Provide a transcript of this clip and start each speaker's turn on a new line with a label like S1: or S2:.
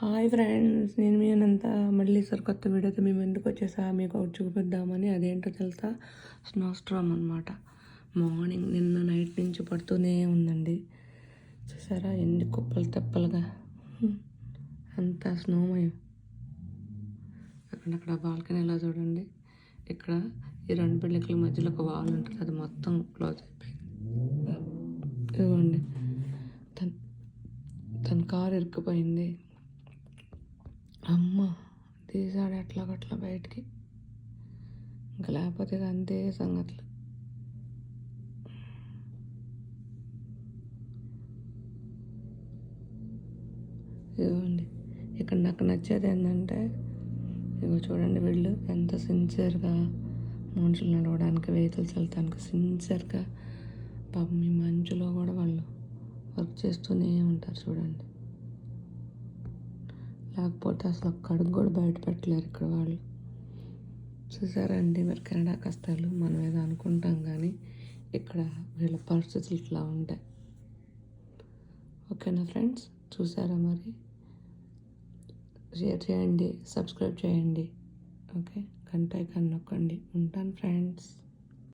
S1: Hi friends, నేను మీ అనంత మళ్ళీ కొత్త వీడియోతో మేము ఎందుకు వచ్చేసా మీకు ఒకటి చూపిద్దామని. అదేంటో తెలుసా? స్నో స్ట్రామ్ అనమాట. మార్నింగ్ నిన్న నైట్ నుంచి పడుతూనే ఉందండి. చూసారా ఎన్ని కుప్పలు తెప్పలుగా, అంత స్నోమయం. అక్కడ బాల్కనీ ఎలా చూడండి. ఇక్కడ ఈ రెండు బిల్డింగ్ల మధ్యలో ఒక వాల్ ఉంటుంది, అది మొత్తం క్లోజ్ అయిపోయింది. ఇదిగోండి, తన కారు ఇరుక్కుపోయింది. అమ్మ తీసాడు ఎట్లాగట్లా బయటికి, ఇంకా లేకపోతే అంతే సంగతులు. ఇదిగోండి, ఇక్కడ నాకు నచ్చేది ఏంటంటే, ఇగో చూడండి, వీళ్ళు ఎంత సిన్సియర్గా మనుషులు నడవడానికి, వెహికల్స్ వెళ్తానికి సిన్సియర్గా పాపం ఈ మంచులో కూడా వాళ్ళు వర్క్ చేస్తూనే ఉంటారు. చూడండి, లేకపోతే అసలు ఒక్క అడుగు కూడా బయట పెట్టలేరు ఇక్కడ వాళ్ళు. చూసారా అండి, మరి కెనడా కష్టాలు మనం ఏదో అనుకుంటాం, కానీ ఇక్కడ వీళ్ళ పరిస్థితులు ఇట్లా ఉంటాయి. ఓకేనా ఫ్రెండ్స్? చూసారా? మరి షేర్ చేయండి, సబ్స్క్రైబ్ చేయండి. ఓకే, గంట నొక్కండి. ఉంటాను ఫ్రెండ్స్.